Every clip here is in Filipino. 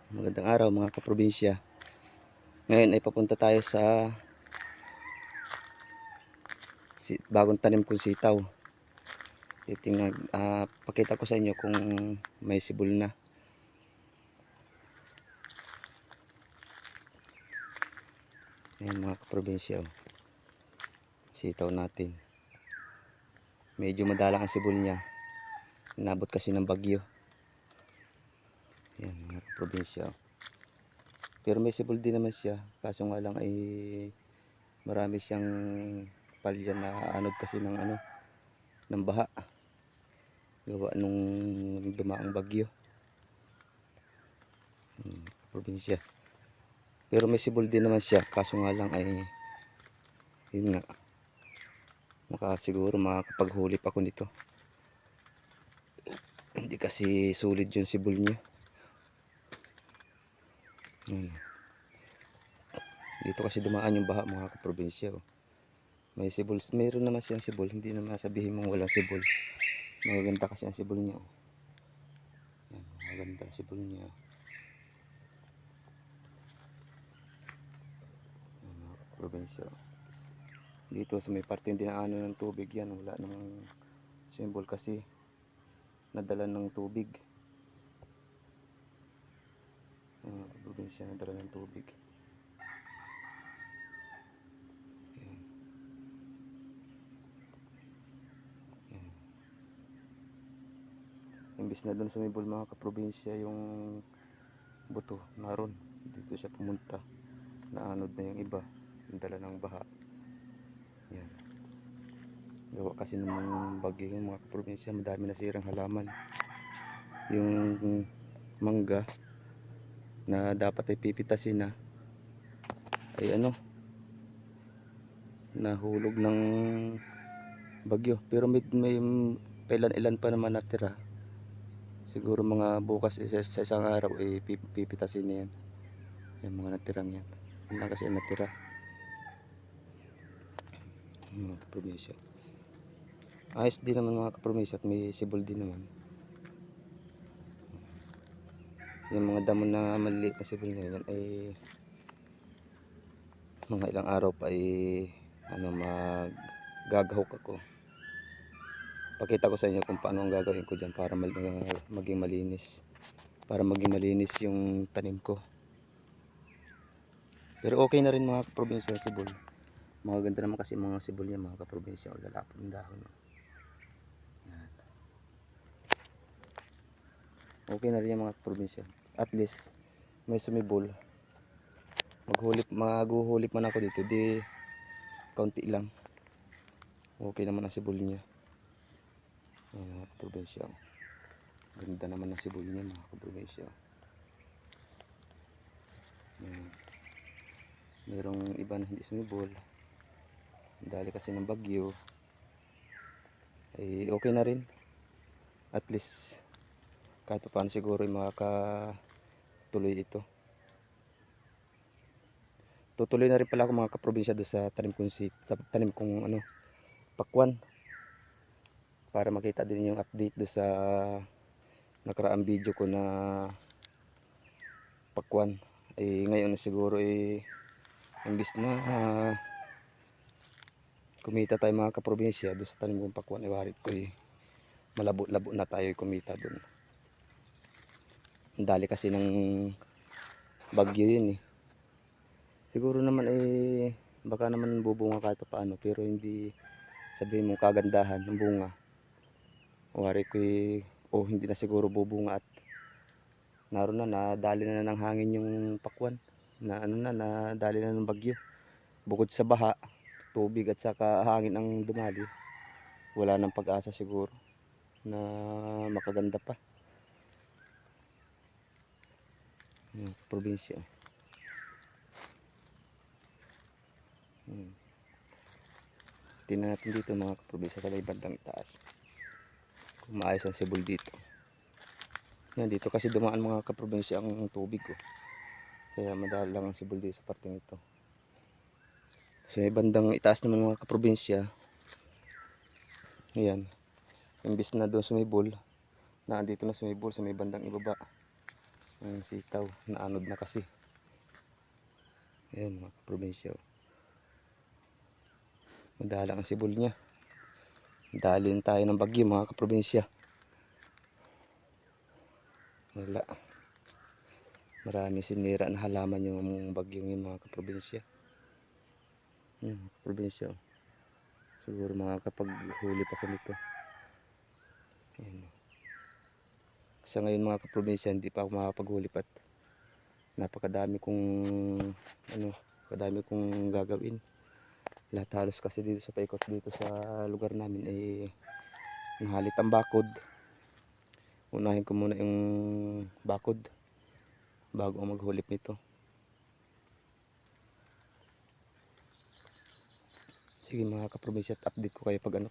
Magandang araw mga kaprobinsya. Ngayon ay papunta tayo sa bagong tanim kong sitaw. Titingnan, pakita ko sa inyo kung may sibol na. Ayan mga kaprobinsya, oh. Sitaw natin. Medyo madalang ang sibol niya. Inabot kasi ng bagyo. Ayan mga kaprobinsya, oh. Pero may sibol din naman siya. Kaso nga lang ay marami siyang palya na anod kasi ng ng baha. Gawa nung dumaang bagyo. Probinsya. Pero may sibol din naman siya. Kaso nga lang ay yun nga. Siguro makakapaghuli pa ako nito. Hindi kasi sulit yung sibol niya. Dito kasi dumaan yung baha mga kaprobinsya, oh. May sibol, mayroon naman siyang sibol. Hindi naman sabihin mong walang sibol. Magaganda kasi ang sibol niya, oh. Yan, magaganda ang sibol niya. Yan, mga kaprobinsya, oh. Dito sa may parte hindi na ng tubig yan. Wala namang sibol kasi nadala ng tubig. Yan, mga kaprobinsya, nadala ng tubig. Imbis na doon sumibol mga kaprobinsya yung buto, naroon dito siya pumunta, naanod na yung iba, yung dala ng baha. Yan, gawa kasi ng bagyo yung mga kaprobinsya, madami nasirang halaman. Yung mangga na dapat ay pipitasin na ay nahulog ng bagyo. Pero may ilan pa naman natira. Siguro mga bukas sa isang araw ay pipitasin na yan. Yung mga natirang yan. Yan lang kasi natira. Mga kaprobinsya. Ayos din naman mga kaprobinsya at may sibol din naman. Yung mga damo na maliliit na sibol na yan ay mga ilang araw pa ay maggagahok ako. Pakita ko sa inyo kung paano ang gagawin ko dyan para maging malinis. Para maging malinis yung tanim ko. Pero okay na rin mga kaprobinsya sibol. Magaganda naman kasi mga sibol niya mga kaprobinsya. O lalapot ng dahon. Yan. Okay na rin yung mga kaprobinsya. At least may sumibol. Maghuhulip man ako dito. Di kaunti lang. Okay naman ang sibol niya. Yan mga kaprobinsya. Ganda naman ang sibol niya mga kaprobinsya. Merong iba na hindi sumibol dahil kasi ng bagyo ay okay na rin. At least kahit paano siguro ay makakatuloy ito. Tutuloy na rin pala ako mga kaprobinsya doon sa tanim kong pakwan, para makita din yung update doon sa nakaraang video ko na pakwan. Ngayon na siguro imbis na kumita tayo mga kaprobinsya doon sa tanim kong pakwan, iwarit ko malabo-labo na tayo kumita doon. Ang dali kasi ng bagyo yun. Siguro naman baka naman bubunga kahit paano, pero hindi sabihin mong kagandahan ng bunga. Iwarit ko hindi na siguro bubunga at naroon na, nadali na ng hangin yung pakwan, nadali na ng bagyo. Bukod sa baha, tubig at saka hangin ang dumali, wala nang pag-asa siguro na makaganda pa. Probinsya. Tingnan natin dito mga kaprobinsya sa bandang itaas kung maayos ang sibol dito. Yan, dito kasi dumaan mga kaprobinsya ang tubig ko, kaya madali lang ang sibol dito sa parteng ito. Sa bandang itaas naman mga kaprobinsya, ayan, Imbis na doon sumibol, na andito na sumibol sa may bandang ibaba. Ang sitaw, naanod na kasi. Ayan mga kaprobinsya. Madalang ang sibol niya. Dalin tayo ng bagyo mga kaprobinsya. Wala. Marami sinira na halaman yung bagyong yung mga kaprobinsya. Kaprobinsya. Siguro makakapaghuli pa kami ito. Ayan. Sa ngayon mga kaprobinsya, hindi pa ako makapaghuli pat napakadami kong gagawin. Lahat halos kasi dito sa paikot dito sa lugar namin ay nahalit ang bakod. Unahin ko muna yung bakod bago ako maghulip nito. Sige mga kaprobinsya, update ko kayo pag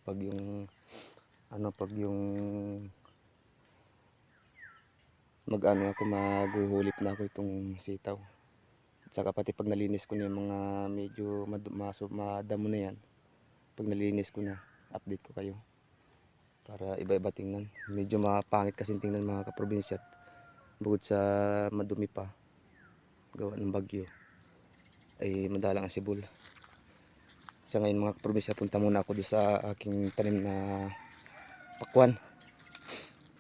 ako maghuhulip na ako itong sitaw. At saka pati pag nalinis ko na yung mga medyo madamo na yan, pag nalinis ko na, update ko kayo para iba-iba tingnan. Medyo mapangit kasi tingnan mga kaprobinsya, bukod sa madumi pa gawa ng bagyo ay madalang ang sibol. Sa ngayon mga kaprobinsya, punta muna ako doon sa aking tanim na pakwan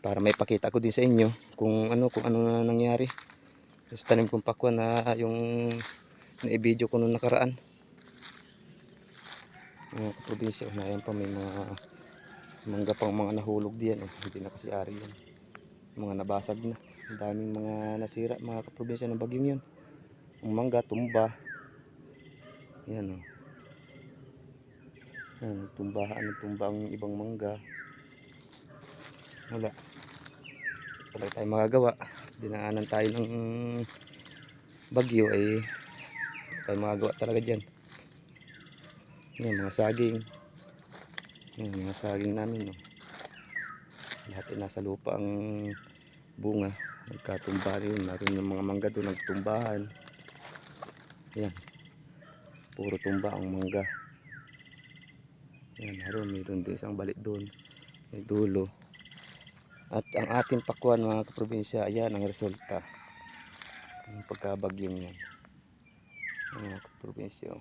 para may pakita ko din sa inyo kung ano na nangyari sa tanim kong pakwan na yung na-video ko nung nakaraan. Mga kaprobinsya, unayan pa may mga mangga pang mga nahulog diyan. Hindi na kasi ari yan, mga nabasag na. Ang daming mga nasira mga kaprobinsya ng bagyong yun. Ang mangga tumba yan o. Yan, tumba ang ibang mangga. Wala tayo magagawa. Dinaanan tayo ng bagyo ay tayo magagawa talaga dyan. Yan mga saging. Yan mga saging namin no. Lahat ay nasa lupa ang bunga. Nagkatumba rin. Naroon yung mga mangga doon nagtumbahan. Yan. Puro tumba ang mangga. Yan, mayroon din isang balik doon. May dulo. At ang ating pakwan mga kaprobinsya, ayan ang resulta. Ang pagkabagyong yan. Mga kaprobinsya.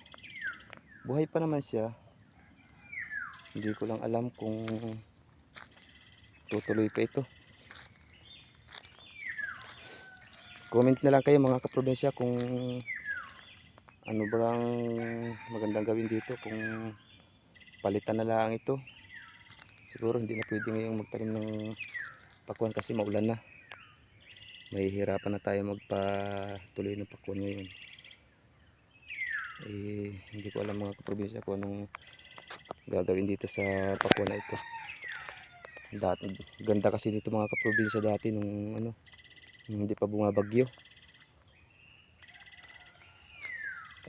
Buhay pa naman siya. Hindi ko lang alam kung tutuloy pa ito. Comment na lang kayo mga kaprobinsya kung ano bang magandang gawin dito, kung palitan na lang ito. Siguro hindi na pwede ngayong magtanim ng pakwan kasi maulan na. Mahihirapan na tayo magpatuloy ng pakwan ngayon. Hindi ko alam mga kaprobinsya kung anong gagawin dito sa pakwan na ito. Ganda kasi dito mga kaprobinsya dati nung hindi pa bumabagyo.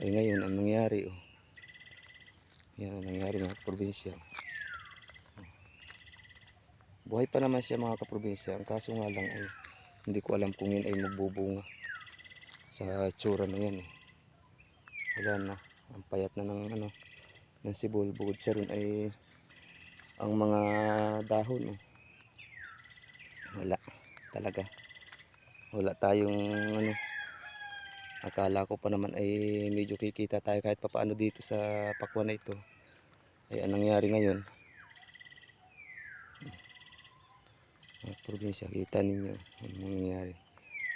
Ay ngayon ang nangyari yan ang nangyari mga kaprobinsya. Buhay pa naman siya mga kaprobinsya. Ang kaso nga lang ay hindi ko alam kung yun ay magbubunga sa itsura na yan Wala na. Ang payat na ng sibol. Bukod sa rin ay ang mga dahon wala talaga. Wala tayong akala ko pa naman ay medyo kikita tayo kahit papaano dito sa pakwan na ito. Ay anong nangyari ngayon? Mga probinsya, kita ninyo ang nangyari.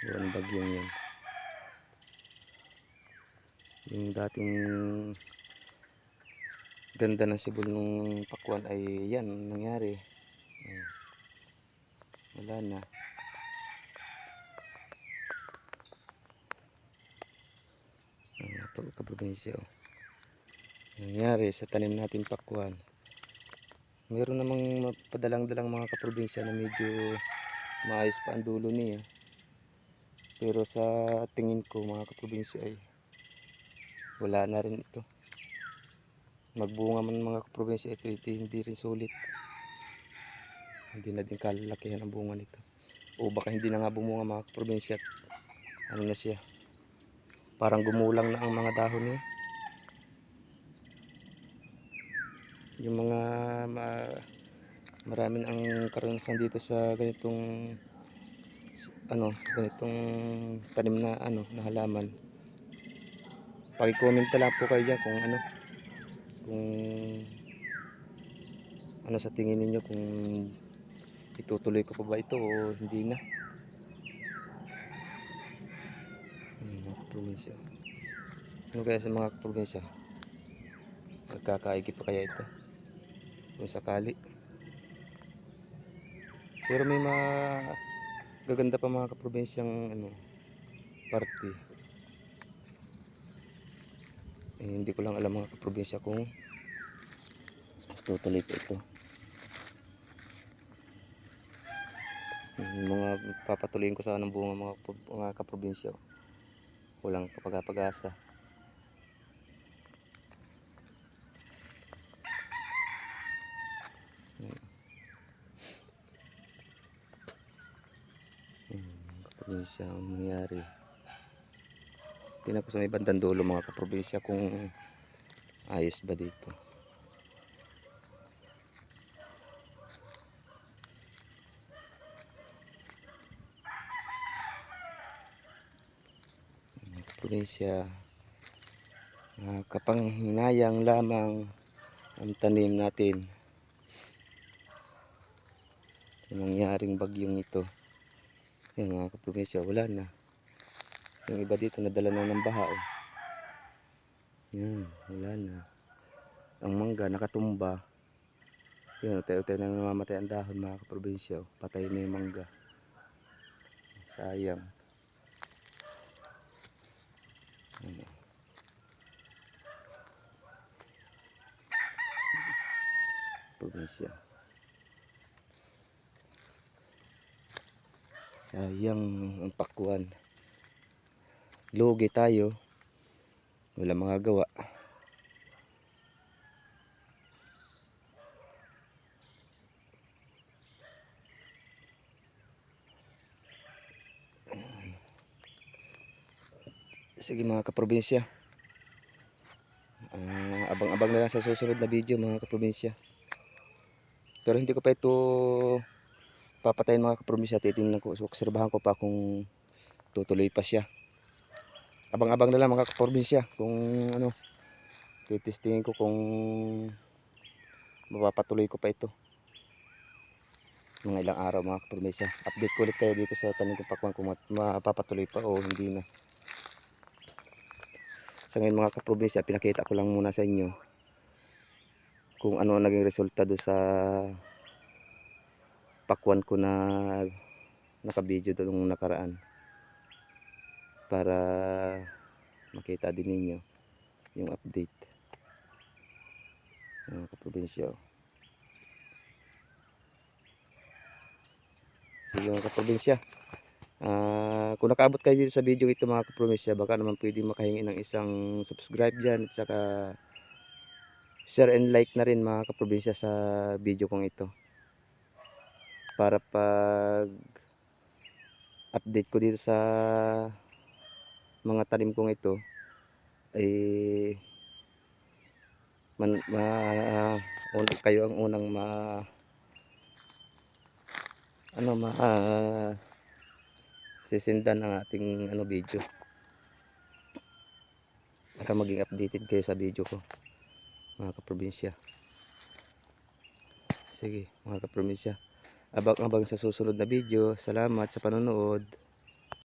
Buwan bagyong yan. Yung dating ganda ng sibol ng pakwan ay yan ang nangyari. Wala na. Kaprobinsya nangyari sa tanim natin pakwan. Meron namang padalang-dalang mga kaprobinsya na medyo maayos pa ang dulo niya. Pero sa tingin ko mga kaprobinsya ay wala na rin ito. Magbunga man mga kaprobinsya ito hindi rin sulit. Hindi na din kalalakihan ang bunga nito. O baka hindi na nga bumunga mga kaprobinsya. Ano na siya? Parang gumulang na ang mga dahon niya. Yung mga Marami ang karanasan dito sa ganitong tanim na na halaman. Paki-comment na lang po kayo diyan kung ano sa tingin ninyo, kung itutuloy ko pa ba ito o hindi na. Mga kaprobinsya. Ano kaya sa mga kaprobinsya? Magkakaigi pa kaya ito? Kung sakali. Pero may gaganda pa mga kaprobinsyang parte. Hindi ko lang alam mga kaprobinsya kung tutuloy ko ito. Mga papatuloyin ko sana ng bunga mga kaprobinsya. Walang kapag-asa. Kaprobinsya ang nangyari. Tingnan ko sa may bandang dulo mga kaprobinsya kung ayos ba dito. Mga kaprobinsya, kapanghinayang lamang ang tanim natin sa nangyaring bagyong ito. Yan mga kaprobinsya, wala na. Yung iba dito nadala na ng baha. Yan, wala na. Ang mangga nakatumba. Yan, utay-utay na namamatay ang dahon mga kaprobinsya. Patay na yung mangga. Sayang. Probinsya. Sayang ang pakuan. Lugi tayo. Wala mga gawa. Sige mga kaprobinsya. Abang-abang na lang sa susunod na video mga kaprobinsya. Pero hindi ko pa ito papatayin mga kaprobinsya. Titingnan ko, obserbahan ko pa kung tutuloy pa siya. Abang-abang na lang mga kaprobinsya kung titestingin ko kung mapapatuloy ko pa ito. Mga ilang araw mga kaprobinsya. Update ko ulit kayo dito sa tanim kong pakwan kung mapapatuloy pa o hindi na. Sa ngayon mga kaprobinsya, pinakita ko lang muna sa inyo kung ano naging resulta do sa pakwan ko na naka-video doon nakaraan, para makita din ninyo yung update mga kaprobinsya. Sige mga kaprobinsya, kung nakaabot kayo dito sa video ito mga kaprobinsya, baka naman pwede makahingi ng isang subscribe dyan at saka share and like na rin mga kaprobinsya sa video kong ito, para pag update ko dito sa mga tanim kong ito ay kayo ang unang sisindan ang ating video, para maging updated kayo sa video ko mga kaprobinsya. Sige mga kaprobinsya, abang-abang sa susunod na video. Salamat sa panonood.